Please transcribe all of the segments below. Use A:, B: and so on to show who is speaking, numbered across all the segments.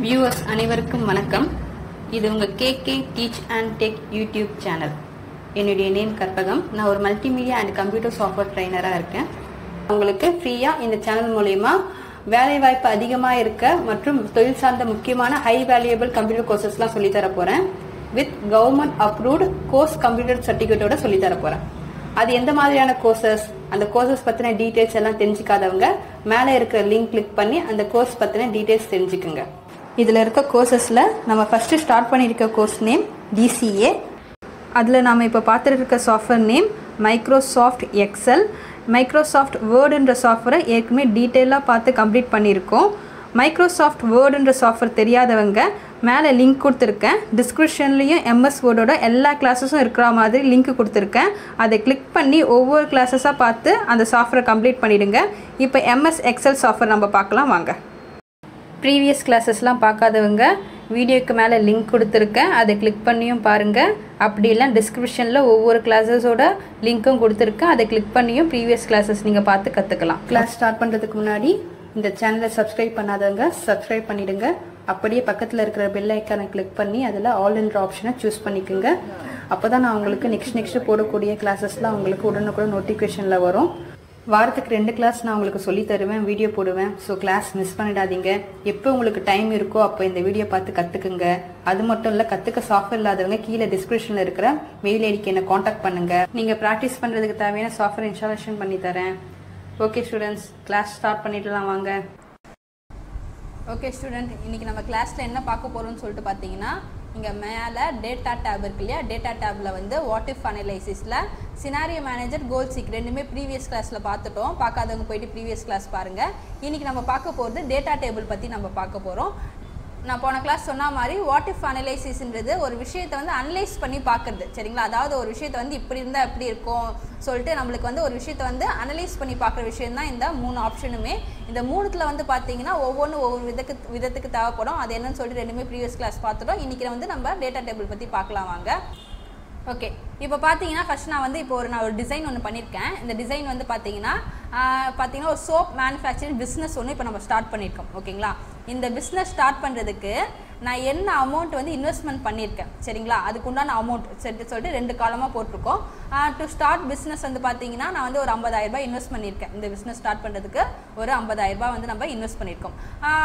A: Viewers அனைவருக்கும் வணக்கம். இது உங்கள் KK teach and tech YouTube channel. என்னுடைய நேம் கற்பகம். நான் ஒரு மல்டிமீடியா அண்ட் கம்ப்யூட்டர் சாஃப்ட்வேர் ட்ரைனராக இருக்கேன். உங்களுக்கு ஃப்ரீயாக இந்த சேனல் மூலயமா வேலைவாய்ப்பு அதிகமாக இருக்க மற்றும் தொழில் சார்ந்த முக்கியமான ஹை வேல்யூபிள் கம்ப்யூட்டர் கோர்சஸ்லாம் சொல்லித்தர போகிறேன். With government approved course computer சர்டிஃபிகேட்டோட சொல்லித்தர போகிறேன். அது எந்த மாதிரியான கோர்சஸ், அந்த கோர்சஸ் பற்றின டீட்டெயில்ஸ் எல்லாம் தெரிஞ்சுக்காதவங்க மேலே இருக்கிற லிங்க் கிளிக் பண்ணி அந்த கோர்ஸ் பற்றின டீட்டெயில்ஸ் தெரிஞ்சுக்குங்க. இதில் இருக்க கோர்சஸில் நம்ம ஃபஸ்ட்டு ஸ்டார்ட் பண்ணியிருக்க கோர்ஸ் நேம் DCA. அதில் நாம் இப்போ பார்த்துருக்க software name Microsoft Excel. Microsoft வேர்டுன்ற சாஃப்ட்வேரை ஏற்கனவே டீட்டெயிலாக பார்த்து கம்ப்ளீட் பண்ணியிருக்கோம். மைக்ரோசாஃப்ட் வேர்டுன்ற சாஃப்ட்வேர் தெரியாதவங்க மேலே லிங்க் கொடுத்துருக்கேன். டிஸ்கிரிப்ஷன்லேயும் MS வேர்டோட எல்லா கிளாஸஸும் இருக்கிற மாதிரி லிங்க் கொடுத்துருக்கேன். அதை கிளிக் பண்ணி ஒவ்வொரு கிளாஸஸாக பார்த்து அந்த சாஃப்ட்வேரை கம்ப்ளீட் பண்ணிவிடுங்க. இப்போ MS எக்ஸல் சாஃப்ட்வேர் நம்ம பார்க்கலாம் வாங்க. ப்ரீவியஸ் கிளாஸஸ்லாம் பார்க்காதவங்க வீடியோக்கு மேலே லிங்க் கொடுத்துருக்கேன், அதை கிளிக் பண்ணியும் பாருங்கள். அப்படி இல்லை டிஸ்கிரிப்ஷனில் ஒவ்வொரு கிளாஸஸோட லிங்க்கும் கொடுத்துருக்கேன், அதை கிளிக் பண்ணியும் ப்ரீவியஸ் கிளாஸஸ் நீங்கள் பார்த்து கற்றுக்கலாம். கிளாஸ் ஸ்டார்ட் பண்ணுறதுக்கு முன்னாடி இந்த சேனலை சப்ஸ்கிரைப் பண்ணாதவங்க சப்ஸ்கிரைப் பண்ணிவிடுங்க. அப்படியே பக்கத்தில் இருக்கிற பெல் ஐக்கானை கிளிக் பண்ணி அதில் ஆல் என்ற ஆப்ஷனை சூஸ் பண்ணிக்கோங்க. அப்போ தான் நான் உங்களுக்கு நெக்ஸ்ட் போடக்கூடிய கிளாஸஸ்லாம் உங்களுக்கு உடனுக்குடன் நோட்டிஃபிகேஷனில் வரும். வாரத்துக்கு 2 கிளாஸ் நான் உங்களுக்கு சொல்லி தருவேன், வீடியோ போடுவேன். ஸோ கிளாஸ் மிஸ் பண்ணிடாதீங்க. எப்போ உங்களுக்கு டைம் இருக்கோ அப்போ இந்த வீடியோ பார்த்து கற்றுக்குங்க. அது மட்டும் இல்லை, கற்றுக்க சாஃப்ட்வேர் இல்லாதவங்க கீழே டிஸ்கிரிப்ஷனில் இருக்கிற மெயில் ஐடிக்கு என்னை காண்டாக்ட் பண்ணுங்கள். நீங்கள் ப்ராக்டிஸ் பண்ணுறதுக்கு தேவையான சாஃப்ட்வேர் இன்ஸ்டாலேஷன் பண்ணி தரேன். ஓகே ஸ்டூடெண்ட்ஸ், கிளாஸ் ஸ்டார்ட் பண்ணிடலாம் வாங்க. ஓகே ஸ்டூடெண்ட், இன்றைக்கி நம்ம கிளாஸில் என்ன பார்க்க போகிறோம்னு சொல்லிட்டு பார்த்தீங்கன்னா, இங்கே மேலே டேட்டா டேப் இருக்கு இல்லையா, டேட்டா டேப்பில் வந்து வாட் இஃப் அனலைசிஸில் சினாரியோ மேனேஜர், கோல் சீக் ரெண்டுமே ப்ரீவியஸ் கிளாஸில் பார்த்துட்டோம். பார்க்காதவங்க போயிட்டு ப்ரீவியஸ் கிளாஸ் பாருங்கள். இன்றைக்கி நம்ம பார்க்க போகிறது டேட்டா டேபிள் பற்றி நம்ம பார்க்க போகிறோம். நான் போன கிளாஸ் சொன்ன மாதிரி வாட் இஃப் அனலைசிஸ்ன்றது ஒரு விஷயத்தை வந்து அனலைஸ் பண்ணி பார்க்குறது, சரிங்களா? அதாவது ஒரு விஷயத்தை வந்து இப்படி இருந்தால் எப்படி இருக்கும் சொல்லிட்டு நம்மளுக்கு வந்து ஒரு விஷயத்தை வந்து அனலைஸ் பண்ணி பார்க்குற விஷயம் தான் இந்த 3 ஆப்ஷனுமே. இந்த 3த்தில் வந்து பார்த்தீங்கன்னா ஒவ்வொன்றும் ஒவ்வொரு விதத்துக்கு தேவைப்படும். அது என்னன்னு சொல்லிட்டு ரெண்டுமே ப்ரீவியஸ் கிளாஸ் பார்த்துட்டோம். இன்றைக்கி வந்து நம்ம டேட்டா டேபிள் பற்றி பார்க்கலாம் வாங்க. ஓகே, இப்போ பார்த்தீங்கன்னா ஃபஸ்ட் நான் வந்து இப்போ நான் ஒரு டிசைன் ஒன்று பண்ணியிருக்கேன். இந்த டிசைன் வந்து பார்த்தீங்கன்னா ஒரு சோப் மேனுஃபேக்சரிங் பிஸ்னஸ் ஒன்று இப்போ நம்ம ஸ்டார்ட் பண்ணியிருக்கோம். ஓகேங்களா? இந்த பிஸ்னஸ் ஸ்டார்ட் பண்ணுறதுக்கு நான் என்ன அமௌண்ட் வந்து இன்வெஸ்ட்மெண்ட் பண்ணியிருக்கேன், சரிங்களா? அதுக்கு உண்டான அமௌண்ட் சொல்லிட்டு 2 காலமாக போட்டிருக்கோம். டு ஸ்டார்ட் பிஸ்னஸ் வந்து பார்த்தீங்கன்னா நான் வந்து ஒரு 50,000 ரூபாய் இன்வெஸ்ட் பண்ணியிருக்கேன். இந்த பிஸ்னஸ் ஸ்டார்ட் பண்ணுறதுக்கு ஒரு 50,000 ரூபாய் வந்து நம்ம இன்வெஸ்ட் பண்ணியிருக்கோம்.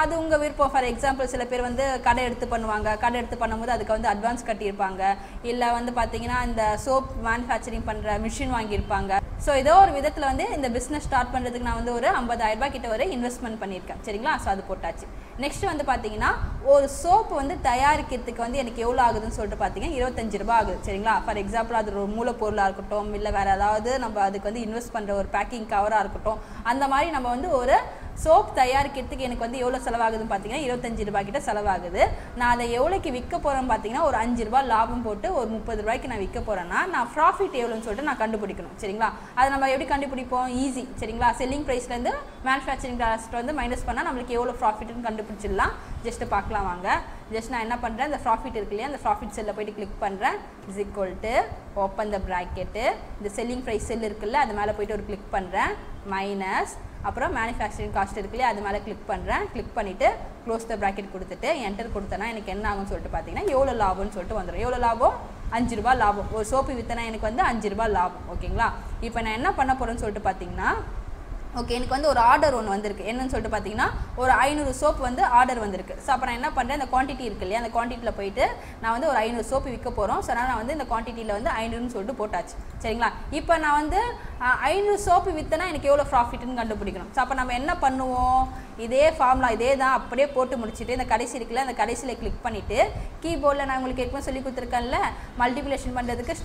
A: அது உங்கள் விருப்பம். ஃபார் எக்ஸாம்பிள் சில பேர் வந்து கடை எடுத்து பண்ணுவாங்க. கடை எடுத்து பண்ணும்போது அதுக்கு வந்து அட்வான்ஸ் கட்டியிருப்பாங்க. இல்லை வந்து பார்த்தீங்கன்னா இந்த சோப் மேனுஃபேக்சரிங் பண்ணுற மிஷின் வாங்கியிருப்பாங்க. ஸோ ஏதோ ஒரு விதத்தில் வந்து இந்த பிஸ்னஸ் ஸ்டார்ட் பண்ணுறதுக்கு நான் வந்து ஒரு 50,000 ரூபாய் கிட்ட ஒரு இன்வெஸ்ட்மெண்ட் பண்ணியிருக்கேன், சரிங்களா? ஸோ அது போட்டாச்சு. நெக்ஸ்ட் வந்து பார்த்தீங்கன்னா ஒரு சோப்பு வந்து தயாரிக்கிறதுக்கு வந்து எனக்கு எவ்வளோ ஆகுதுன்னு சொல்லிட்டு பார்த்தீங்கன்னா 25 ரூபாய் ஆகுது, சரிங்களா? ஃபார் எக்ஸாம்பிள் அது ஒரு மூலப்பொருளாக இருக்கட்டும், இல்லை வேறு ஏதாவது நம்ம அதுக்கு வந்து இன்வெஸ்ட் பண்ணுற ஒரு பேக்கிங் கவராக இருக்கட்டும், அந்த மாதிரி நம்ம வந்து ஒரு சோப் தயாரிக்கிறதுக்கு எனக்கு வந்து எவ்வளோ செலவாகுதுன்னு பார்த்தீங்கன்னா 25 ரூபாய் கிட்ட செலவாகுது. நான் அதை எவ்வளோக்கு விற்க போகிறேன்னு பார்த்தீங்கன்னா ஒரு 5 ரூபாய் லாபம் போட்டு ஒரு 30 ரூபாய்க்கு நான் விற்க போகிறேன்னா நான் ப்ராஃபிட் எவ்வளோன்னு சொல்லிட்டு நான் கண்டுபிடிக்கணும், சரிங்களா? அதை நம்ம எப்படி கண்டுபிடிப்போம்? ஈஸி, சரிங்களா? செல்லிங் ப்ரைஸ்லேருந்து மேனுஃபேக்சரிங் காஸ்ட் வந்து மைனஸ் பண்ணால் நம்மளுக்கு எவ்வளோ ப்ராஃபிட்னு கண்டுபிடிச்சிடலாம். ஜஸ்ட்டு பார்க்கலாம் வாங்க. ஜஸ்ட் நான் என்ன பண்ணுறேன், இந்த ப்ராஃபிட் இருக்கு இல்லையா, அந்த ப்ராஃபிட் செல்லில் போய்ட்டு கிளிக் பண்ணுறேன். Is equal to open the bracket, இந்த செல்லிங் ப்ரைஸ் செல் இருக்குல்ல அது மேலே போய்ட்டு ஒரு கிளிக் பண்ணுறேன். மைனஸ் அப்புறம் மேனுஃபேக்சரிங் காஸ்ட் இருக்கு இல்லையா அது மேலே கிளிக் பண்ணுறேன். கிளிக் பண்ணிவிட்டு க்ளோஸ் த ப்ராக்கெட் கொடுத்துட்டு என்டர் கொடுத்தேன்னா எனக்கு என்ன ஆகும்னு சொல்லிட்டு பார்த்தீங்கன்னா எவ்வளோ லாபம்னு சொல்லிட்டு வந்துடும். எவ்வளோ லாபம்? 5 ரூபாய் லாபம். ஒரு சோப்பு விற்றனா எனக்கு வந்து 5 ரூபாய் லாபம். ஓகேங்களா? இப்போ நான் என்ன பண்ண போகிறேன்னு சொல்லிட்டு பார்த்தீங்கன்னா, ஓகே எனக்கு வந்து ஒரு ஆர்டர் ஒன்று வந்திருக்கு. என்னன்னு சொல்லிட்டு பார்த்தீங்கன்னா ஒரு 500 சோப்பு வந்து ஆர்டர் வந்திருக்கு. ஸோ அப்போ நான் என்ன பண்ணுறேன், இந்த குவான்டிட்டி இருக்கு இல்லையா அந்த குவான்டிட்டியில் போயிட்டு நான் வந்து ஒரு 500 சோப்பு விற்க போகிறோம். ஸோ நான் வந்து இந்த குவான்டிட்டியில் வந்து 500ன்னு சொல்லிட்டு போட்டாச்சு, சரிங்களா? இப்போ நான் வந்து 500 சோப்பு விற்றனா எனக்கு எவ்வளோ ப்ராஃபிட்னு கண்டுபிடிக்கணும். ஸோ அப்போ நம்ம என்ன பண்ணுவோம், இதே ஃபார்முலா இதே தான் அப்படியே போட்டு முடிச்சுட்டு இந்த கடைசி இருக்குல்ல அந்த கடைசியில் கிளிக் பண்ணிவிட்டு கீபோர்டில் நான் உங்களுக்கு ஏற்கனவே சொல்லி கொடுத்துருக்கேன்ல மல்டிப்ளிகேஷன் பண்ணுறதுக்கு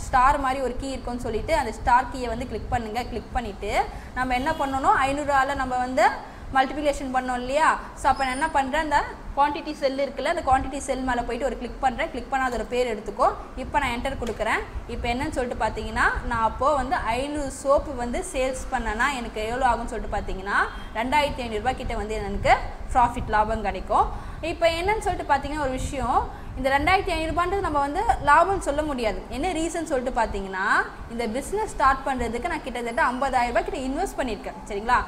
A: ஸ்டார் மாதிரி ஒரு கீ இருக்குன்னு சொல்லிட்டு அந்த ஸ்டார் கீயை வந்து கிளிக் பண்ணுங்கள். கிளிக் பண்ணிவிட்டு நம்ம என்ன பண்ணணும், 500 நம்ம வந்து மல்டிப்ளிகேஷன் பண்ணோம் இல்லையா? ஸோ அப்போ நான் என்ன பண்ணுறேன், அந்த குவான்டிட்டி செல் இருக்குல்ல அந்த குவான்டிட்டி செல் மேலே போய்ட்டு ஒரு கிளிக் பண்ணுறேன். கிளிக் பண்ணால் அதோட பேர் எடுத்துக்கோ. இப்போ நான் என்டர் கொடுக்குறேன். இப்போ என்னன்னு சொல்லிட்டு பார்த்தீங்கன்னா நான் அப்போது வந்து 500 சோப்பு வந்து சேல்ஸ் பண்ணேன்னா எனக்கு எவ்வளோ ஆகும்னு சொல்லிட்டு பார்த்தீங்கன்னா 2500 ரூபாய் கிட்ட வந்து எனக்கு ப்ராஃபிட் லாபம் கிடைக்கும். இப்போ என்னன்னு சொல்லிட்டு பார்த்தீங்கன்னா ஒரு விஷயம், இந்த 2500 ரூபான்றது நம்ம வந்து லாபம்னு சொல்ல முடியாது. என்ன ரீசன் சொல்லிட்டு பார்த்தீங்கன்னா இந்த பிஸ்னஸ் ஸ்டார்ட் பண்ணுறதுக்கு நான் கிட்டத்தட்ட 50,000 ரூபாய் கிட்ட இன்வெஸ்ட் பண்ணியிருக்கேன், சரிங்களா?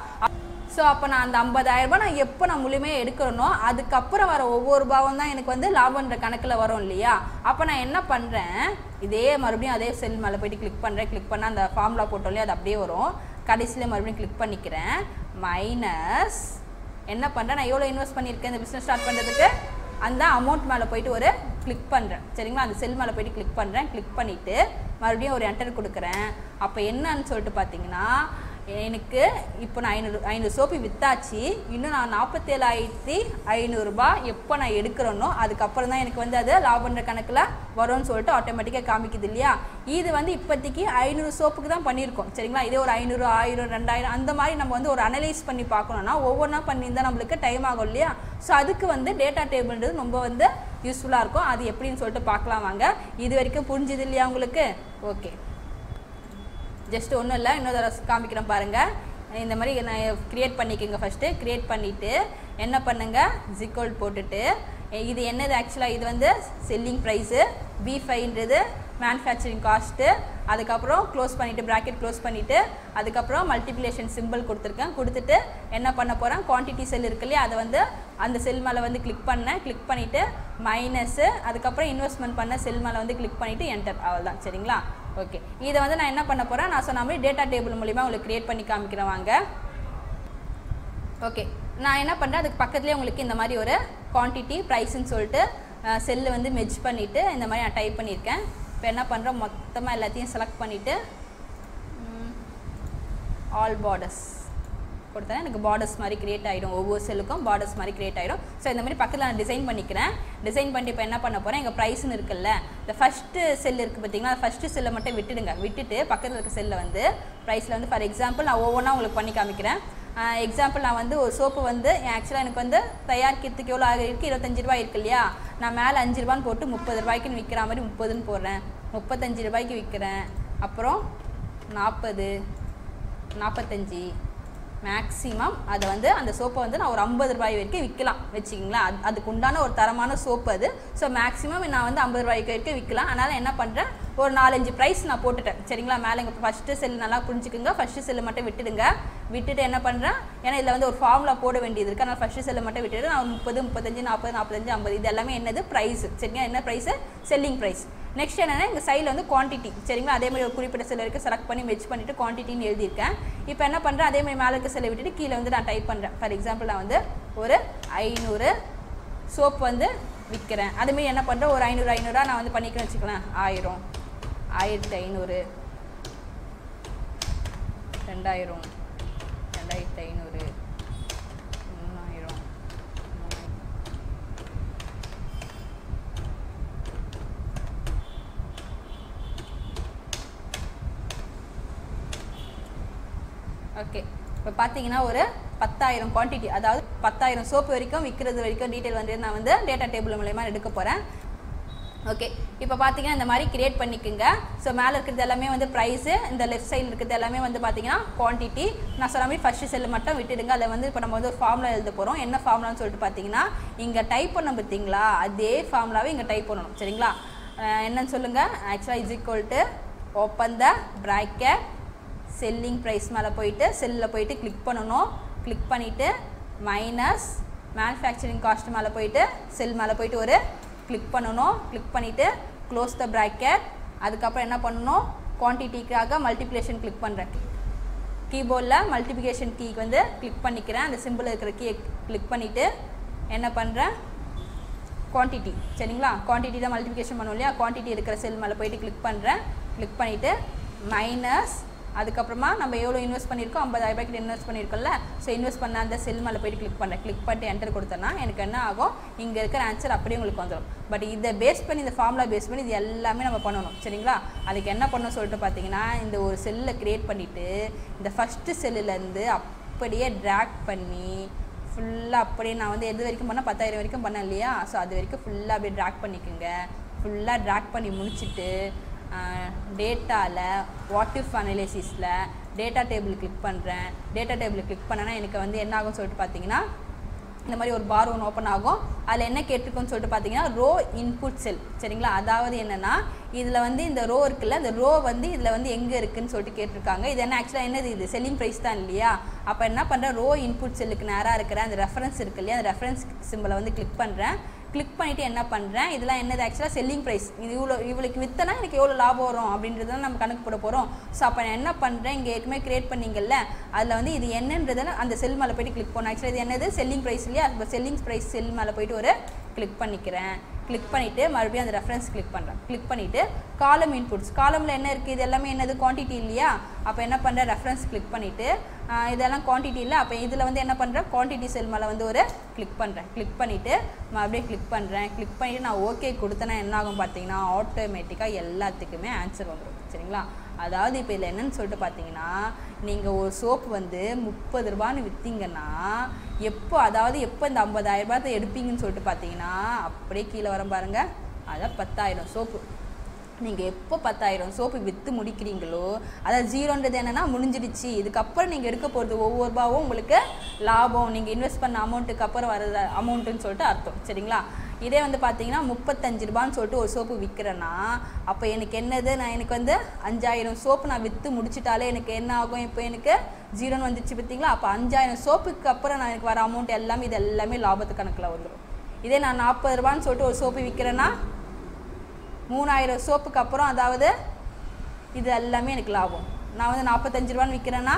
B: ஸோ அப்போ நான் அந்த 50,000 ரூபாய் நான் எப்போ நான் முழுமையாக எடுக்கிறனோ அதுக்கப்புறம் வர ஒவ்வொரு ரூபாவும் தான் எனக்கு வந்து லாபம்ன்ற கணக்கில் வரும் இல்லையா. அப்போ நான் என்ன பண்ணுறேன், இதே மறுபடியும் அதே செல் மேலே போய்ட்டு கிளிக் பண்ணுறேன். கிளிக் பண்ணால் அந்த ஃபார்முலா போட்டோம் இல்லையா, அது அப்படியே வரும். கடைசியில் மறுபடியும் கிளிக் பண்ணிக்கிறேன். மைனஸ் என்ன பண்ணுறேன், நான் எவ்வளோ இன்வெஸ்ட் பண்ணியிருக்கேன் இந்த பிஸ்னஸ் ஸ்டார்ட் பண்ணுறதுக்கு, அந்த அமௌண்ட் மேலே போய்ட்டு ஒரு கிளிக் பண்ணுறேன். சரிங்களா, அந்த செல் மேலே போய்ட்டு கிளிக் பண்ணுறேன். கிளிக் பண்ணிவிட்டு மறுபடியும் ஒரு என்டர் கொடுக்குறேன். அப்போ என்னன்னு சொல்லிட்டு பார்த்தீங்கன்னா, எனக்கு இப்போ நான் 500 சோப்பு விற்றாச்சு. இன்னும் நான் 47,500 ரூபாய் எப்போ நான் எடுக்கிறேனோ அதுக்கப்புறம் தான் எனக்கு வந்து அது லாபன்ற கணக்கில் வரும்னு சொல்லிட்டு ஆட்டோமேட்டிக்காக காமிக்குது இல்லையா. இது வந்து இப்போதைக்கு 500 சோப்புக்கு தான் பண்ணியிருக்கோம். சரிங்களா, இதே ஒரு 500, 1000, 2000 அந்த மாதிரி நம்ம வந்து ஒரு அனலைஸ் பண்ணி பார்க்கணுன்னா ஒவ்வொன்றா பண்ணியிருந்தால் நம்மளுக்கு டைம் ஆகும் இல்லையா. ஸோ அதுக்கு வந்து டேட்டா டேபிள்ன்றது ரொம்ப வந்து யூஸ்ஃபுல்லாக இருக்கும். அது எப்படின்னு சொல்லிட்டு பார்க்கலாம் வாங்க. இது வரைக்கும் புரிஞ்சுது இல்லையா உங்களுக்கு? ஓகே, ஜஸ்ட் ஒன்றும் இல்லை, இன்னொரு தடவை காமிக்கிறேன் பாருங்கள். இந்த மாதிரி நான் க்ரியேட் பண்ணிக்கோங்க. ஃபஸ்ட்டு க்ரியேட் பண்ணிவிட்டு என்ன பண்ணுங்கள், ஜிக்கோல் போட்டுட்டு இது என்னது ஆக்சுவலாக இது வந்து செல்லிங் ப்ரைஸு, B5ன்றது மேனுஃபேக்சரிங் காஸ்ட்டு, அதுக்கப்புறம் க்ளோஸ் பண்ணிவிட்டு ப்ராக்கெட் க்ளோஸ் பண்ணிவிட்டு அதுக்கப்புறம் மல்டிப்ளிகேஷன் சிம்பிள் கொடுத்துருக்கேன். கொடுத்துட்டு என்ன பண்ண போகிறேன், குவான்டிட்டி செல் இருக்கு இல்லையா, அதை வந்து அந்த செல் மேலே வந்து கிளிக் பண்ணேன். கிளிக் பண்ணிவிட்டு மைனஸு, அதுக்கப்புறம் இன்வெஸ்ட்மெண்ட் பண்ண செல் மேலே வந்து கிளிக் பண்ணிவிட்டு என்டர், அவ்வளோதான். சரிங்களா, ஓகே. இதை வந்து நான் என்ன பண்ண போகிறேன், நான் சொன்ன மாதிரி டேட்டா டேபிள் மூலிமா உங்களுக்கு க்ரியேட் பண்ணி காமிக்கிறேன் வாங்க. ஓகே, நான் என்ன பண்ணுறேன், அதுக்கு பக்கத்துலேயே உங்களுக்கு இந்த மாதிரி ஒரு குவான்டிட்டி ப்ரைஸ்ன்னு சொல்லிட்டு செல்லு வந்து மெர்ஜ் பண்ணிவிட்டு இந்த மாதிரி நான் டைப் பண்ணியிருக்கேன். இப்போ என்ன பண்ணுறேன், மொத்தமாக எல்லாத்தையும் செலக்ட் பண்ணிவிட்டு ஆல் பார்டர்ஸ் கொடுத்தா எனக்கு பார்டர்ஸ் மாதிரி க்ரியேட் ஆகிடும். ஒவ்வொரு செல்லுக்கும் பார்டர்ஸ் மாதிரி க்ரியேட் ஆகிடும். ஸோ இந்த மாதிரி பக்கத்தில் நான் டிசைன் பண்ணிக்கிறேன். டிசைன் பண்ணிட்டு இப்போ என்ன பண்ண போகிறேன், எங்கள் ப்ரைஸ்ன்னு இருக்குல்ல, இந்த ஃபஸ்ட்டு செல் இருக்குது பார்த்தீங்கன்னா, ஃபஸ்ட்டு செல்லை மட்டும் விட்டுடுங்க. விட்டுட்டு பக்கத்தில் இருக்க செல்லை வந்து ப்ரைஸில் வந்து ஃபார் எக்ஸாம்பிள் நான் ஒவ்வொன்றா உங்களுக்கு பண்ணி காமிக்கிறேன். எக்ஸாம்பிள் நான் வந்து ஒரு சோப்பு வந்து ஆக்சுவலாக எனக்கு வந்து தயாரிக்கிறதுக்கு எவ்வளோ இருக்குது, 25 ரூபாய் இருக்கு இல்லையா. நான் மேலே 5 ரூபான்னு போட்டு 30 ரூபாய்க்குன்னு விற்கிற மாதிரி 30ன்னு போடுறேன். 35 ரூபாய்க்கு விற்கிறேன். அப்புறம் 40, 45 மேக்ஸிமம் அதை வந்து அந்த சோப்பை வந்து நான் ஒரு 50 ரூபாய் வரைக்கும் விற்கலாம் வச்சுக்கிங்களா. அதுக்கு உண்டான ஒரு தரமான சோப்பு அது. ஸோ மேக்ஸிமம் நான் வந்து 50 ரூபாய்க்கு வரைக்கும் விற்கலாம். அதனால் என்ன பண்ணுறேன், ஒரு 4-5 ப்ரைஸ் நான் போட்டுட்டேன். சரிங்களா, மேலே இங்கே ஃபஸ்ட்டு செல் நல்லா புரிஞ்சுக்குங்க. ஃபஸ்ட்டு செல்லு மட்டும் விட்டுடுங்க. விட்டுட்டு என்ன பண்ணுறேன், ஏன்னா இதில் வந்து ஒரு ஃபார்முலா போட வேண்டியது இருக்குது. அதனால் ஃபஸ்ட்டு செல்லை மட்டும் விட்டுட்டு நான் 30, 35, 40, 45, 50 இது எல்லாமே என்னது ப்ரைஸு. சரிங்களா, என்ன ப்ரைஸு, செல்லிங் ப்ரைஸ். நெக்ஸ்ட் என்னென்னா இங்கே சைடில் வந்து குவான்டிட்டி. சரிங்களா, அதே மாதிரி ஒரு குறிப்பிட்ட செல் வரைக்கும் செலக்ட் பண்ணி மெர்ஜ் பண்ணிவிட்டு குவான்டிட்டின்னு எழுதியிருக்கேன். இப்போ என்ன பண்ணுறேன், அதே மாதிரி மேலே இருக்க செல்லை விட்டுட்டு கீழே வந்து நான் டைப் பண்ணுறேன். ஃபார் எக்ஸாம்பிள் நான் வந்து ஒரு 500 சோப் வந்து விற்கிறேன். அதேமாரி என்ன பண்ணுறேன், ஒரு 500 நான் வந்து பண்ணிக்கிறேன்னு வச்சுக்கலாம். 1000, 1500, 2000, 2500, 3000. ஓகே, இப்போ பார்த்தீங்கன்னா ஒரு 10,000 குவான்டிட்டி, அதாவது 10,000 சோப்பு வரைக்கும் விற்கிறது வரைக்கும் டீட்டெயில் வந்து நான் வந்து டேட்டா டேபிள் மூலமா எடுக்க போகிறேன். ஓகே, இப்போ பார்த்தீங்கன்னா இந்த மாதிரி கிரியேட் பண்ணிக்கோங்க. ஸோ மேலே இருக்கிறது எல்லாமே வந்து ப்ரைஸு, இந்த லெஃப்ட் சைடில் இருக்கிறது எல்லாமே வந்து பார்த்தீங்கன்னா குவான்டிட்டி. நான் சொன்ன மாதிரி ஃபஸ்ட்டு செல்லு மட்டும் விட்டுடுங்க. அதில் வந்து இப்போ நம்ம வந்து ஒரு ஃபார்முலா எழுத போகிறோம். என்ன ஃபார்முலான்னு சொல்லிட்டு பார்த்தீங்கன்னா, இங்கே டைப் பண்ண பார்த்தீங்களா, அதே ஃபார்முலாவே இங்கே டைப் பண்ணணும். சரிங்களா, என்னன்னு சொல்லுங்கள். ஆக்சுவலாக is equal to open the bracket, selling price மேலே போயிட்டு செல்லில் போயிட்டு கிளிக் பண்ணணும். கிளிக் பண்ணிவிட்டு மைனஸ் மேனுஃபேக்சரிங் காஸ்ட் மேலே போயிட்டு செல் மேலே போயிட்டு ஒரு கிளிக் பண்ணணும். கிளிக் பண்ணிவிட்டு க்ளோஸ் த ப்ராக்கெட். அதுக்கப்புறம் என்ன பண்ணணும், குவான்டிட்டிக்காக மல்டிப்ளிகேஷன் கிளிக் பண்ணுறேன். கீபோர்டில் மல்டிப்ளிகேஷன் கீக்கு வந்து கிளிக் பண்ணிக்கிறேன். அந்த சிம்பிள் இருக்கிற கீயை கிளிக் பண்ணிவிட்டு என்ன பண்ணுறேன், குவான்டிட்டி. சரிங்களா, குவான்டிட்டி தான் மல்டிப்ளிகேஷன் பண்ணுவோம் இல்லையா. குவான்டிட்டி இருக்கிற செல் மேலே போயிட்டு கிளிக் பண்ணுறேன். கிளிக் பண்ணிவிட்டு மைனஸ், அதுக்கப்புறமா நம்ம எவ்வளோ இன்வெஸ்ட் பண்ணியிருக்கோம், 50,000 ரூபாய்க்கு இன்வெஸ்ட் பண்ணியிருக்கோம்ல. ஸோ இன்வெஸ்ட் பண்ண அந்த செல் மேலே போய்ட்டு கிளிக் பண்ணுறேன். கிளிக் பண்ணிட்டு என்டர் கொடுத்தேன்னா எனக்கு என்ன ஆகும், இங்கே இருக்கிற ஆன்சர் அப்படியே உங்களுக்கு வந்துடும். பட் இதை பேஸ் பண்ணி, இந்த ஃபார்முலா பேஸ் பண்ணி இது எல்லாமே நம்ம பண்ணணும். சரிங்களா, அதுக்கு என்ன பண்ணணும் சொல்லிட்டு பார்த்தீங்கன்னா, இந்த ஒரு செல்லை க்ரியேட் பண்ணிவிட்டு இந்த ஃபஸ்ட்டு செல்லுலேருந்து அப்படியே ட்ராக் பண்ணி ஃபுல்லாக அப்படியே நான் வந்து எது வரைக்கும் பண்ணால் 10,000 வரைக்கும் பண்ணேன் இல்லையா. ஸோ அது வரைக்கும் ஃபுல்லாக அப்படியே ட்ராக் பண்ணிக்கோங்க. ஃபுல்லாக ட்ராக் பண்ணி முடிச்சுட்டு டேட்டாவில் வாட் இஃப் அனலைசிஸில் டேட்டா டேபிள் கிளிக் பண்ணுறேன். டேட்டா டேபிள் கிளிக் பண்ணேன்னா எனக்கு வந்து என்ன ஆகும்னு சொல்லிட்டு பார்த்தீங்கன்னா, இந்த மாதிரி ஒரு பார் ஒன்று ஓப்பன் ஆகும். அதில் என்ன கேட்டிருக்கோன்னு சொல்லிட்டு பார்த்தீங்கன்னா ரோ இன்புட் செல் சரிங்களா. அதாவது என்னென்னா இதில் வந்து இந்த ரோ இருக்குல்ல, இந்த ரோ வந்து இதில் வந்து எங்கே இருக்குதுன்னு சொல்லிட்டு கேட்டிருக்காங்க. இது என்ன ஆக்சுவலாக என்னது, இது செல்லிங் ப்ரைஸ் தான் இல்லையா. அப்போ என்ன பண்ணுறேன், ரோ இன்புட் செல்லுக்கு நேராக இருக்கிற அந்த ரெஃபரன்ஸ் இருக்கு இல்லையா, அந்த ரெஃபரன்ஸ் சிம்பிளை வந்து கிளிக் பண்ணுறேன். கிளிக் பண்ணிவிட்டு என்ன பண்ணுறேன், இதெல்லாம் என்னது ஆக்சுவலாக செல்லிங் ப்ரைஸ், இது இவளுக்கு விற்றனா எனக்கு எவ்வளோ லாபம் வரும் அப்படின்றத நம்ம கணக்கு போட போகிறோம். ஸோ அப்போ நான் என்ன பண்ணுறேன், இங்கே ஏற்கனவே கிரியேட் பண்ணிங்கல்ல, அதில் வந்து இது என்னன்றதை அந்த செல் மேலே போய்ட்டு கிளிக் பண்ணேன். ஆக்சுவலாக இது என்னது செல்லிங் ப்ரைஸ் இல்லையா, இப்போ செல்லிங் ப்ரைஸ் செல் மேலே போய்ட்டு ஒரு கிளிக் பண்ணிக்கிறேன். கிளிக் பண்ணிவிட்டு மறுபடியும் அந்த ரெஃபரன்ஸ் கிளிக் பண்ணுறேன். கிளிக் பண்ணிவிட்டு காலம் இன்புட்ஸ், காலமில் என்ன இருக்குது, இது எல்லாமே என்னது குவான்டிட்டி இல்லையா. அப்போ என்ன பண்ணுறேன், ரெஃபரன்ஸ் கிளிக் பண்ணிவிட்டு இதெல்லாம் குவான்டிட்டி இல்லை, அப்போ இதில் வந்து என்ன பண்ணுறேன், குவான்டிட்டி செல் மேலே வந்து ஒரு கிளிக் பண்ணுறேன். கிளிக் பண்ணிவிட்டு மறுபடியும் கிளிக் பண்ணுறேன். கிளிக் பண்ணிவிட்டு நான் ஓகே கொடுத்தேன்னா என்ன ஆகும் பார்த்தீங்கன்னா ஆட்டோமேட்டிக்காக எல்லாத்துக்குமே ஆன்சர் வந்துடும் சரிங்களா. அதாவது இப்போ இதில் என்னன்னு சொல்லிட்டு பார்த்தீங்கன்னா, நீங்கள் ஒரு சோப்பு வந்து 30 ரூபான்னு விற்றீங்கன்னா எப்போ, அதாவது எப்போ இந்த 50,000 ரூபாய் எடுப்பீங்கன்னு சொல்லிட்டு பார்த்தீங்கன்னா அப்படியே கீழே வர பாருங்கள், அதான் 10,000 சோப்பு. நீங்கள் எப்போ 10,000 சோப்பு விற்று முடிக்கிறீங்களோ, அதாவது ஜீரோன்றது என்னென்னா முடிஞ்சிடுச்சு, இதுக்கப்புறம் நீங்கள் எடுக்க போகிறது ஒவ்வொரு ரூபாவும் உங்களுக்கு லாபம், நீங்கள் இன்வெஸ்ட் பண்ண அமௌண்ட்டுக்கு அப்புறம் வர அமௌண்ட்டுன்னு சொல்லிட்டு அர்த்தம் சரிங்களா. இதே வந்து பார்த்தீங்கன்னா 35 ரூபான்னு சொல்லிட்டு ஒரு சோப்பு விற்கிறேன்னா அப்போ எனக்கு என்னது, நான் எனக்கு வந்து 5,000 சோப்பு நான் விற்று முடிச்சிட்டாலே எனக்கு என்ன ஆகும், இப்போ எனக்கு ஜீரோன்னு வந்துச்சு பார்த்தீங்களா. அப்போ 5,000 சோப்புக்கு அப்புறம் நான் எனக்கு வர அமௌண்ட் எல்லாமே இது எல்லாமே லாபத்து கணக்கில் வந்துடும். இதே நான் 40 ரூபான்னு சொல்லிட்டு ஒரு சோப்பு விற்கிறேன்னா 3,000 சோப்புக்கு அப்புறம் அதாவது இது எல்லாமே எனக்கு லாபம். நான் வந்து 45 ரூபான்னு விற்கிறேன்னா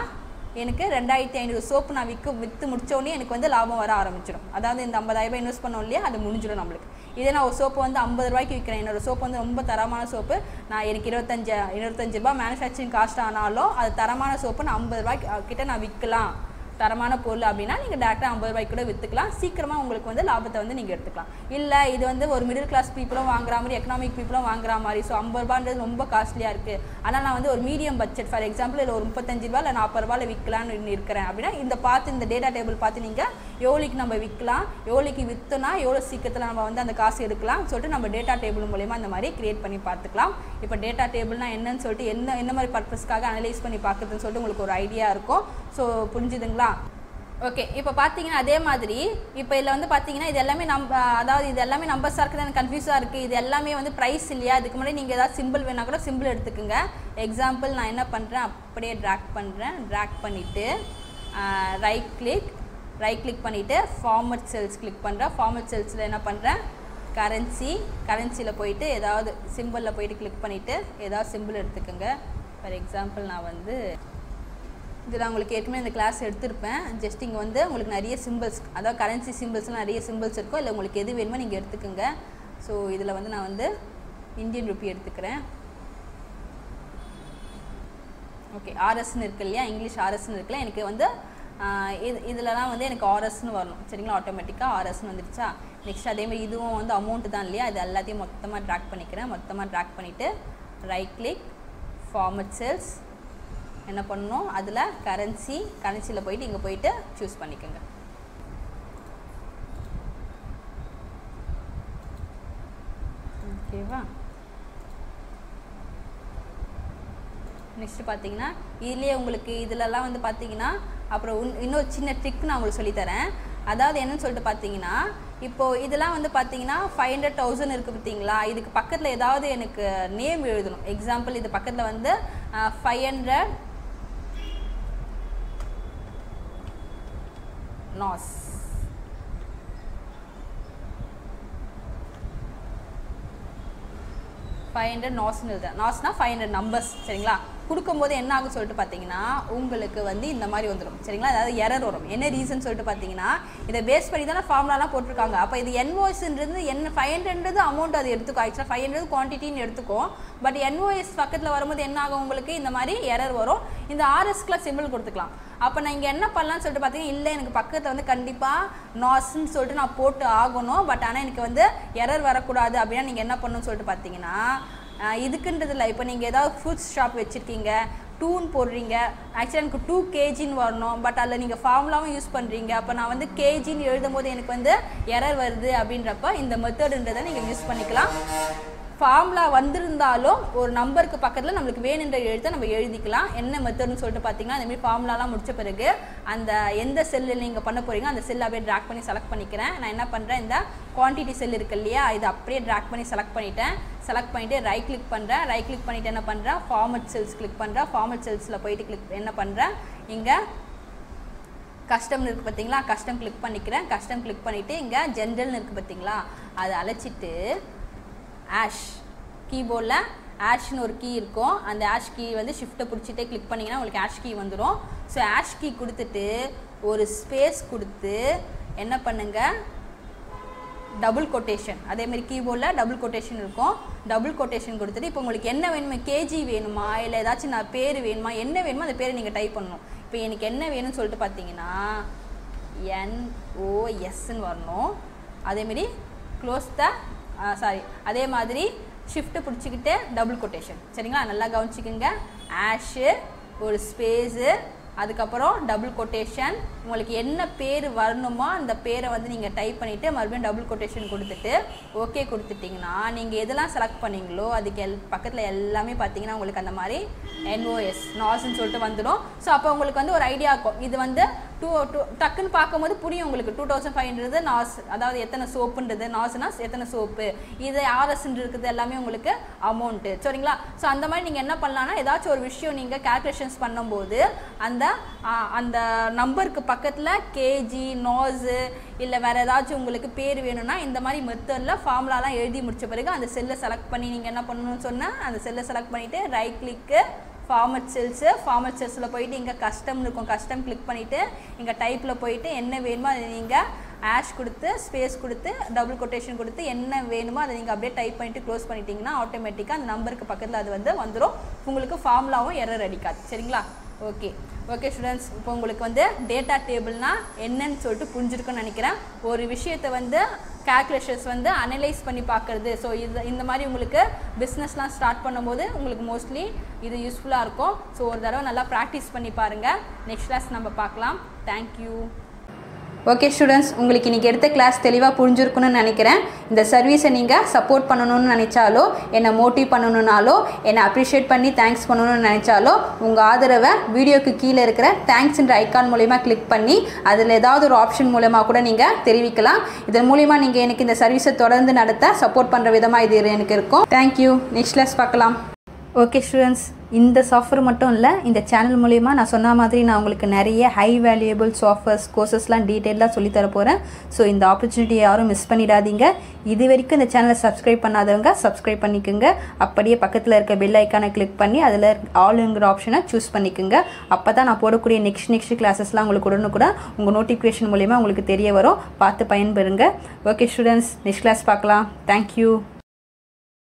B: எனக்கு 2,500 சோப்பு நான் விற்று முடித்தோடனே எனக்கு வந்து லாபம் வர ஆரம்பிச்சிடும். அதாவது இந்த 50,000 ரூபாய் இன்வெஸ்ட் பண்ணோம் இல்லையா, அது முடிஞ்சிடும் நம்மளுக்கு. இதே நான் ஒரு சோப்பு வந்து 50 ரூபாய்க்கு விற்கிறேன், என்னோட சோப்பு வந்து ரொம்ப தரமான சோப்பு, நான் எனக்கு 25 ரூபாய் மேனுஃபேக்சரிங் காஸ்ட் ஆனாலும் அது தரமான சோப்பு நான் 50 ரூபாய்க்கு கிட்ட நான் விற்கலாம், தரமான பொருள் அப்படின்னா நீங்கள் டேரெக்டாக 50 ரூபாய்க்கு கூட விற்றுக்கலாம், சீக்கிரமாக உங்களுக்கு வந்து லாபத்தை வந்து நீங்கள் எடுத்துக்கலாம். இல்லை இது வந்து ஒரு மிடில் கிளாஸ் பீப்புளும் வாங்குற மாதிரி, எக்கனாமிக் பீப்புளும் வாங்குற மாதிரி, ஸோ 50 ரூபான்றது ரொம்ப காஸ்ட்லியாக இருக்குது, ஆனால் நான் வந்து ஒரு மீடியம் பட்ஜெட் ஃபார் எக்ஸாம்பிள் இதில் ஒரு 35 ரூபா இல்லை 40 ரூபாயில் விற்கலான்னு இருக்கிறேன் அப்படின்னா இந்த டேட்டா டேபிள் பார்த்து நீங்கள் எவ்வளோக்கு நம்ம விற்கலாம், எவ்வளோக்கு விற்றோன்னா எவ்வளோ சீக்கிரத்தில் நம்ம வந்து அந்த காசு எடுக்கலாம் சொல்லிட்டு நம்ம டேட்டா டேபிள் மூலமா இந்த மாதிரி கிரியேட் பண்ணி பார்த்துக்கலாம். இப்போ டேட்டா டேபிள்னா என்னன்னு சொல்லிட்டு என்ன மாதிரி பர்பஸ்க்காக அனலைஸ் பண்ணி பார்க்குறதுன்னு சொல்லிட்டு உங்களுக்கு ஒரு ஐடியா இருக்கும். ஸோ புரிஞ்சுதுங்களா. ஓகே, இப்போ பார்த்தீங்கன்னா அதே மாதிரி இப்போ இதில் வந்து பார்த்தீங்கன்னா இது எல்லாமே அதாவது இது எல்லாமே நம்பர்ஸாக இருக்குது, எனக்கு கன்ஃபியூஸாக இருக்குது, இது எல்லாமே வந்து ப்ரைஸ் இல்லையா. இதுக்கு முன்னாடி நீங்கள் ஏதாவது சிம்பிள் வேணால் கூட சிம்பிள் எடுத்துக்கோங்க. எக்ஸாம்பிள் நான் என்ன பண்ணுறேன், அப்படியே ட்ராக் பண்ணுறேன். ட்ராக் பண்ணிவிட்டு ரைட் கிளிக் பண்ணிவிட்டு ஃபார்மட் செல்ஸ் கிளிக் பண்ணுறேன். ஃபார்மட் செல்ஸில் என்ன பண்ணுறேன், கரன்சியில் போயிட்டு ஏதாவது சிம்பிளில் போயிட்டு கிளிக் பண்ணிவிட்டு ஏதாவது சிம்பிள் எடுத்துக்கோங்க. ஃபார் எக்ஸாம்பிள் நான் வந்து இது நான் உங்களுக்கு ஏற்கனவே இந்த கிளாஸ் எடுத்திருப்பேன். ஜஸ்ட் இங்கே வந்து உங்களுக்கு நிறைய சிம்பிள்ஸ், அதாவது கரன்சி சிம்பிள்ஸ்லாம் நிறைய சிம்பிள்ஸ் இருக்கும், இல்லை உங்களுக்கு எது வேணுமோ நீங்கள் எடுத்துக்கோங்க. ஸோ இதில் வந்து நான் வந்து இந்தியன் ருப்பி எடுத்துக்கிறேன். ஓகே, ஆர்எஸ்ன்னு இருக்கு இல்லையா, இங்கிலீஷ் ஆர்எஸ்ன்னு இருக்குல்ல, எனக்கு வந்து இதிலலாம் வந்து எனக்கு ஆர்எஸ்ன்னு வரணும் சரிங்களா. ஆட்டோமேட்டிக்காக ஆர்எஸ்ன்னு வந்துடுச்சா. நெக்ஸ்ட் அதேமாதிரி இதுவும் வந்து அமௌண்ட்டு தான் இல்லையா, இது எல்லாத்தையும் மொத்தமாக ட்ராக் பண்ணிக்கிறேன். மொத்தமாக ட்ராக் பண்ணிவிட்டு ரைட் கிளிக் ஃபார்மட் செல்ஸ் என்ன பண்ணணும், அதில் கரன்சியில் போயிட்டு இங்கே போயிட்டு சூஸ் பண்ணிக்கோங்க. ஓகேவா. நெக்ஸ்ட் பார்த்தீங்கன்னா இதுலேயே உங்களுக்கு இதிலலாம் வந்து பார்த்தீங்கன்னா அப்புறம் இன்னொரு சின்ன ட்ரிக் நான் உங்களுக்கு சொல்லித்தரேன். அதாவது என்னன்னு சொல்லிட்டு பார்த்தீங்கன்னா இப்போது இதெல்லாம் வந்து பார்த்தீங்கன்னா 500,000 இருக்குது பார்த்தீங்களா, இதுக்கு பக்கத்தில் ஏதாவது எனக்கு நேம் எழுதணும். எக்ஸாம்பிள் இது பக்கத்தில் வந்து 500 நாஸ், 500 நாஸ்ன்னு எழுதுறேன். நாஸ்னா 500 நம்பர்ஸ் சரிங்களா. கொடுக்கும்போது என்ன ஆகும் சொல்லிட்டு பார்த்தீங்கன்னா உங்களுக்கு வந்து இந்த மாதிரி வந்துடும் சரிங்களா. அதாவது எரர் வரும். என்ன ரீசன் சொல்லிட்டு பார்த்தீங்கன்னா இதை பேஸ் பண்ணி தானே ஃபார்முலாலாம் போட்டிருக்காங்க. அப்போ இது என்ஓஎஸ்ன்றது என்ன 500ன்றது அமௌண்ட் அது எடுத்துக்கும். ஆக்சுவலாக 500 குவான்டிட்டின்னு எடுத்துக்கும். பட் என்ஓஎஸ் பக்கத்தில் வரும்போது என்ன ஆகும், உங்களுக்கு இந்த மாதிரி எரர் வரும். இந்த ஆர்எஸ்க்குலாம் சிம்பிள் கொடுத்துக்கலாம். அப்போ நான் இங்கே என்ன பண்ணலான்னு சொல்லிட்டு பார்த்தீங்கன்னா, இல்லை எனக்கு பக்கத்தில் வந்து கண்டிப்பாக நாஸ்ன்னு சொல்லிட்டு நான் போட்டு ஆகணும், பட் ஆனால் எனக்கு வந்து எரர் வரக்கூடாது அப்படின்னா நீங்கள் என்ன பண்ணணும்னு சொல்லிட்டு பார்த்தீங்கன்னா இதுக்குன்றதில்ல. இப்போ நீங்கள் ஏதாவது ஃப்ரூட்ஸ் ஷாப் வச்சுருக்கீங்க, 2ன்னு போடுறீங்க, ஆக்சுவலாக எனக்கு 2 kgன்னு வரணும், பட் அதில் நீங்கள் ஃபார்முலாவும் யூஸ் பண்ணுறீங்க. அப்போ நான் வந்து kgன்னு எழுதும் போது எனக்கு வந்து எரர் வருது அப்படின்றப்ப இந்த மெத்தடுன்றதை நீங்கள் யூஸ் பண்ணிக்கலாம். ஃபார்முலா வந்திருந்தாலும் ஒரு நம்பருக்கு பக்கத்தில் நம்மளுக்கு வேணுன்ற எழுத்தை நம்ம எழுதிக்கலாம். என்ன மெத்தட்னு சொல்லிட்டு பார்த்தீங்கன்னா இந்த மாதிரி ஃபார்முலாலாம் முடிச்ச பிறகு அந்த எந்த செல்லில் நீங்கள் பண்ண போகிறீங்க அந்த செல்லை அப்படியே ட்ராக் பண்ணி செலக்ட் பண்ணிக்கிறேன். நான் என்ன பண்ணுறேன், இந்த குவான்டிட்டி செல் இருக்கு இல்லையா, இது அப்படியே ட்ராக் பண்ணி செலக்ட் பண்ணிட்டேன். செலக்ட் பண்ணிவிட்டு ரைட் கிளிக் பண்ணுறேன். ரைட் கிளிக் பண்ணிவிட்டு என்ன பண்ணுறேன், ஃபார்மட் செல்ஸ் கிளிக் பண்ணுறேன். ஃபார்மட் செல்ஸில் போயிட்டு என்ன பண்ணுறேன், இங்கே கஸ்டம்னு இருக்குது பார்த்தீங்களா, கஸ்டம் கிளிக் பண்ணிக்கிறேன். கஸ்டம் கிளிக் பண்ணிவிட்டு இங்கே ஜென்ரல்னு இருக்குது பார்த்தீங்களா, அதை அழைச்சிட்டு ஆஷ் கீபோர்டில் ஆஷ்னு ஒரு கீ இருக்கும். அந்த ஆஷ் கீ வந்து ஷிஃப்ட்டை பிடிச்சிட்டே கிளிக் பண்ணிங்கன்னா உங்களுக்கு ஆஷ் கீ வந்துடும். ஸோ ஆஷ் கீ கொடுத்துட்டு ஒரு ஸ்பேஸ் கொடுத்து என்ன பண்ணுங்கள், டபுள் கொட்டேஷன், அதேமாதிரி கீபோர்டில் டபுள் கொட்டேஷன் இருக்கும். டபுள் கொட்டேஷன் கொடுத்துட்டு இப்போ உங்களுக்கு என்ன வேணுமா, கேஜி வேணுமா இல்லை ஏதாச்சும் நான் பேர் வேணுமா, என்ன வேணுமோ அந்த பேரை நீங்கள் டைப் பண்ணணும். இப்போ எனக்கு என்ன வேணும்னு சொல்லிட்டு பார்த்தீங்கன்னா NOSன்னு வரணும். அதேமாரி க்ளோஸ் த அதே மாதிரி ஷிஃப்ட்டு பிடிச்சிக்கிட்டு டபுள் கொட்டேஷன். சரிங்களா, நல்லா கவனிச்சிக்கோங்க. ஆஷு ஒரு ஸ்பேஸு அதுக்கப்புறம் டபுள் கொட்டேஷன். உங்களுக்கு என்ன பேர் வரணுமோ அந்த பேரை வந்து நீங்கள் டைப் பண்ணிவிட்டு மறுபடியும் டபுள் கொட்டேஷன் கொடுத்துட்டு ஓகே கொடுத்துட்டிங்கன்னா நீங்கள் எதெல்லாம் செலக்ட் பண்ணிங்களோ அதுக்கு பக்கத்தில் எல்லாமே பார்த்தீங்கன்னா உங்களுக்கு அந்த மாதிரி NOSன்னு சொல்லிட்டு வந்துடும். ஸோ அப்போ உங்களுக்கு வந்து ஒரு ஐடியா இருக்கும். இது வந்து டக்குன்னு பார்க்கும்போது புரியும் உங்களுக்கு. 2500 நாஸ், அதாவது எத்தனை சோப்புன்றது, நாஸ்னா எத்தனை சோப்பு, இது RSன்னு இருக்குது எல்லாமே உங்களுக்கு அமௌண்ட்டு. சரிங்களா, ஸோ அந்த மாதிரி நீங்கள் என்ன பண்ணலான்னா ஏதாச்சும் ஒரு விஷயம் நீங்கள் கேல்குலேஷன்ஸ் பண்ணும்போது அந்த நம்பருக்கு பக்கத்தில் கேஜி நாஸு இல்லை வேறு ஏதாச்சும் உங்களுக்கு பேர் வேணும்னா இந்த மாதிரி மெத்தடில் ஃபார்முலாலாம் எழுதி முடித்த பிறகு அந்த செல்லை செலக்ட் பண்ணி நீங்கள் என்ன பண்ணணும்னு சொன்னால் அந்த செல்லை செலக்ட் பண்ணிவிட்டு ரைட் கிளிக்கு ஃபார்மட் செல்ஸு, ஃபார்மட் செல்ஸில் போயிட்டு இங்கே கஸ்டம்னு இருக்கும். கஸ்டம் கிளிக் பண்ணிவிட்டு இங்கே டைப்பில் போயிட்டு என்ன வேணுமோ அதை நீங்கள் ஆஷ் கொடுத்து ஸ்பேஸ் கொடுத்து டபுள் கொட்டேஷன் கொடுத்து என்ன வேணுமோ அதை நீங்கள் அப்படியே டைப் பண்ணிவிட்டு க்ளோஸ் பண்ணிட்டீங்கன்னா ஆட்டோமேட்டிக்காக அந்த நம்பருக்கு பக்கத்தில் அது வந்து வந்துடும். உங்களுக்கு ஃபார்முலாவும் எரர் அடிக்காது. சரிங்களா, ஓகே ஸ்டூடெண்ட்ஸ், இப்போ உங்களுக்கு வந்து டேட்டா டேபிள்னால் என்னன்னு சொல்லிட்டு புரிஞ்சிருக்குன்னு நினைக்கிறேன். ஒரு விஷயத்தை வந்து கேல்குலேஷன்ஸ் வந்து அனலைஸ் பண்ணி பார்க்குறது. ஸோ இந்த மாதிரி உங்களுக்கு பிஸ்னஸ்லாம் ஸ்டார்ட் பண்ணும்போது உங்களுக்கு மோஸ்ட்லி இது யூஸ்ஃபுல்லாக இருக்கும். ஸோ ஒரு தடவை நல்லா ப்ராக்டிஸ் பண்ணி பாருங்கள். நெக்ஸ்ட் கிளாஸ் நம்ம பார்க்கலாம். தேங்க்யூ.
A: ஓகே ஸ்டூடெண்ட்ஸ், உங்களுக்கு இன்றைக்கி எடுத்த கிளாஸ் தெளிவாக புரிஞ்சிருக்குன்னு நினைக்கிறேன். இந்த சர்வீஸை நீங்கள் சப்போர்ட் பண்ணணும்னு நினச்சாலோ, என்னை மோட்டிவ் பண்ணணுன்னாலோ, என்னை அப்ரிஷியேட் பண்ணி தேங்க்ஸ் பண்ணணும்னு நினச்சாலோ உங்கள் ஆதரவை வீடியோக்கு கீழே இருக்கிற தேங்க்ஸ்ன்ற ஐக்கான் மூலமா கிளிக் பண்ணி அதில் ஏதாவது ஒரு ஆப்ஷன் மூலமா கூட நீங்கள் தெரிவிக்கலாம். இதன் மூலிமா நீங்கள் எனக்கு இந்த சர்வீஸை தொடர்ந்து நடத்த சப்போர்ட் பண்ணுற விதமாக இது எனக்கு இருக்கும். தேங்க்யூ. நெக்ஸ்ட் கிளாஸ் பார்க்கலாம். ஓகே ஸ்டூடெண்ட்ஸ், இந்த சாஃப்ட்வேர் மட்டும் இல்லை, இந்த சேனல் மூலிமா நான் சொன்ன மாதிரி நான் உங்களுக்கு நிறைய ஹை வேல்யூபிள் சாஃப்ட்வேர்ஸ் கோர்சஸ்லாம் டீட்டெயிலாக சொல்லித்தர போகிறேன். ஸோ இந்த ஆப்பர்ச்சுனிட்டியை யாரும் மிஸ் பண்ணிடாதீங்க. இது வரைக்கும் இந்த சேனலை சப்ஸ்கிரைப் பண்ணாதவங்க சப்ஸ்கிரைப் பண்ணிக்கோங்க. அப்படியே பக்கத்தில் இருக்க பெல் ஐக்கானை கிளிக் பண்ணி அதில் ஆளுங்கிற ஆப்ஷனை சூஸ் பண்ணிக்கோங்க. அப்போ தான் நான் போடக்கூடிய நெக்ஸ்ட் கிளாஸஸ்லாம் உங்களுக்கு உடனுக்குடன் உங்கள் நோட்டிஃபிகேஷன் மூலிமா உங்களுக்கு தெரிய வரும். பார்த்து பயன்பெறுங்க. ஓகே ஸ்டூடெண்ட்ஸ், நெக்ஸ்ட் கிளாஸ் பார்க்கலாம். தேங்க்யூ.